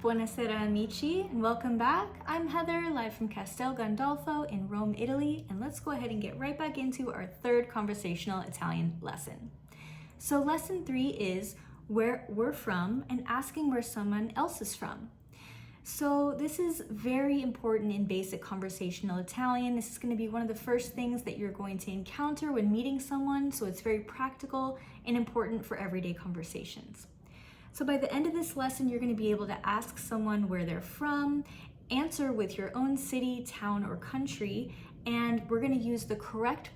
Buonasera amici, and welcome back. I'm Heather, live from Castel Gandolfo in Rome, Italy, and let's go ahead and get right back into our third conversational Italian lesson. So lesson 3 is where we're from and asking where someone else is from. So this is very important in basic conversational Italian. This is going to be one of the first things that you're going to encounter when meeting someone, so it's very practical and important for everyday conversations. So by the end of this lesson, you're going to be able to ask someone where they're from, answer with your own city, town, or country, and we're going to use the correct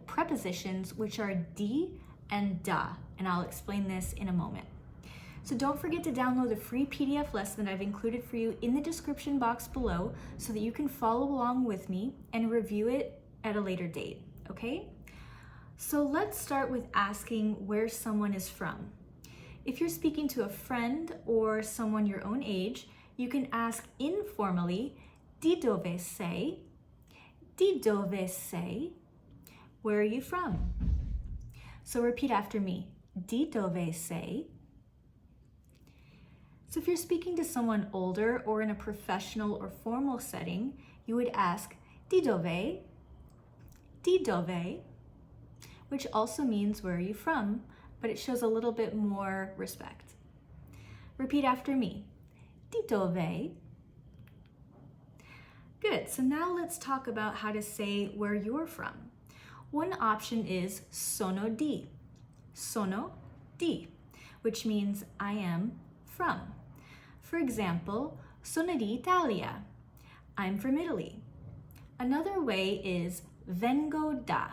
prepositions, which are di and da, and I'll explain this in a moment. So don't forget to download the free PDF lesson that I've included for you in the description box below so that you can follow along with me and review it at a later date, okay? So let's start with asking where someone is from. If you're speaking to a friend or someone your own age, you can ask informally, di dove sei? Di dove sei? Where are you from? So repeat after me, di dove sei? So if you're speaking to someone older or in a professional or formal setting, you would ask, di dove? Di dove? Which also means where are you from, but it shows a little bit more respect. Repeat after me. Di dove? Good, so now let's talk about how to say where you're from. One option is sono di, which means I am from. For example, sono di Italia, I'm from Italy. Another way is vengo da,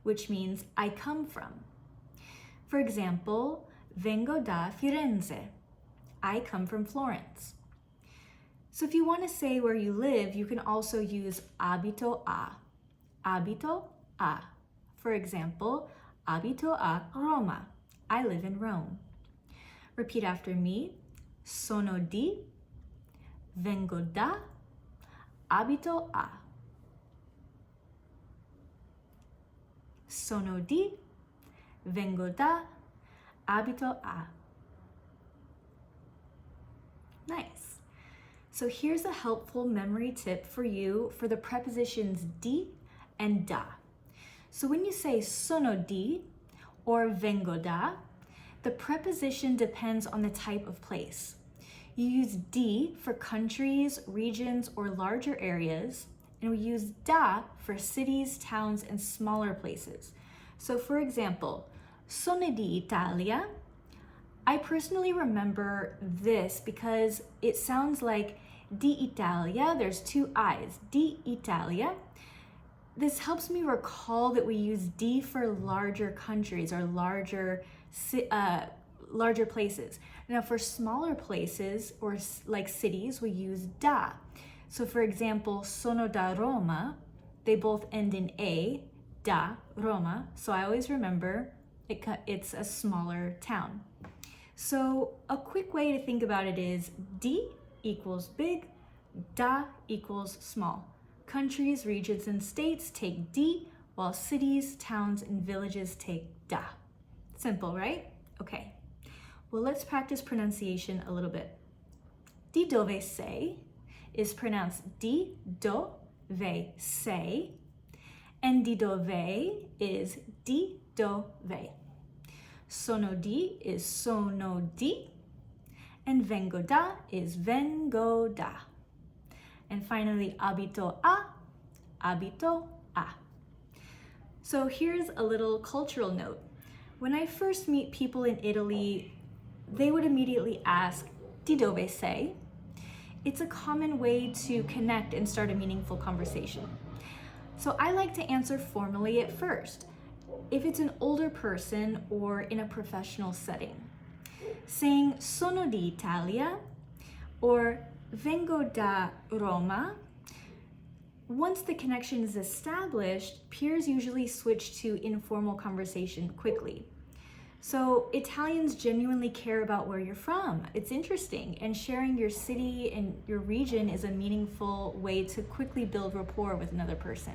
which means I come from. For example, vengo da Firenze, I come from Florence. So if you want to say where you live, you can also use abito a. For example, abito a Roma, I live in Rome. Repeat after me, sono di, vengo da, abito a. Sono di, vengo da, abito a. Nice. So here's a helpful memory tip for you for the prepositions di and da. So when you say sono di or vengo da, the preposition depends on the type of place. You use di for countries, regions, or larger areas, and we use da for cities, towns, and smaller places. So for example, sono di Italia. I personally remember this because it sounds like di Italia, there's two I's, di Italia. This helps me recall that we use di for larger countries or larger places. Now for smaller places or like cities, we use da. So for example, sono da Roma, they both end in A, da, Roma. So I always remember it's a smaller town. So a quick way to think about it is di equals big, da equals small. Countries, regions, and states take di, while cities, towns, and villages take da. Simple, right? Okay. Well, let's practice pronunciation a little bit. Di dove sei is pronounced di dove sei, and di dove is di dove. Sono di is sono di, and vengo da is vengo da. And finally, abito a. So here's a little cultural note. When I first meet people in Italy, they would immediately ask, di dove sei? It's a common way to connect and start a meaningful conversation. So I like to answer formally at first, if it's an older person or in a professional setting. Saying sono di Italia or vengo da Roma. Once the connection is established, peers usually switch to informal conversation quickly. So Italians genuinely care about where you're from. It's interesting, and sharing your city and your region is a meaningful way to quickly build rapport with another person.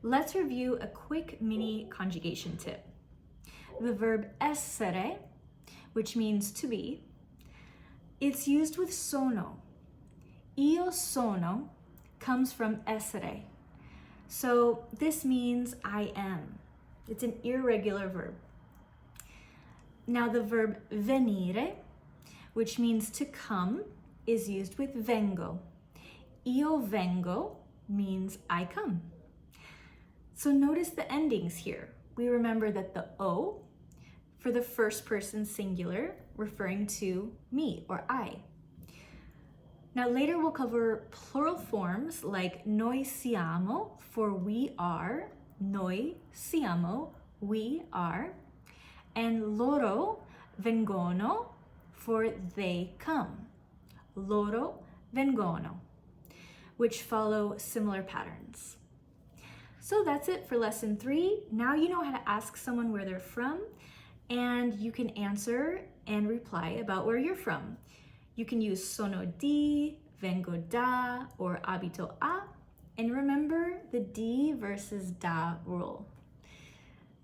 Let's review a quick mini conjugation tip. The verb essere, which means to be. It's used with sono. Io sono comes from essere. So this means I am. It's an irregular verb. Now the verb venire, which means to come, is used with vengo. Io vengo means I come. So notice the endings here. We remember that the O for the first person singular, referring to me or I. Now later we'll cover plural forms like noi siamo for we are, noi siamo, we are, and loro vengono for they come, loro vengono, which follow similar patterns. So that's it for lesson 3. Now you know how to ask someone where they're from, and you can answer and reply about where you're from. You can use sono di, vengo da, or abito a, and remember the di versus da rule.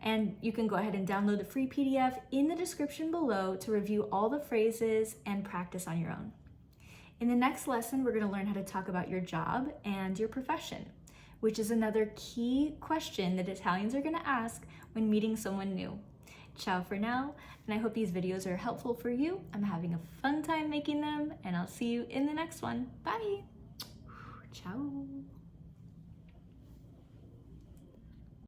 And you can go ahead and download the free PDF in the description below to review all the phrases and practice on your own. In the next lesson, we're going to learn how to talk about your job and your profession, which is another key question that Italians are going to ask when meeting someone new. Ciao for now, and I hope these videos are helpful for you. I'm having a fun time making them, and I'll see you in the next one. Bye! Ciao!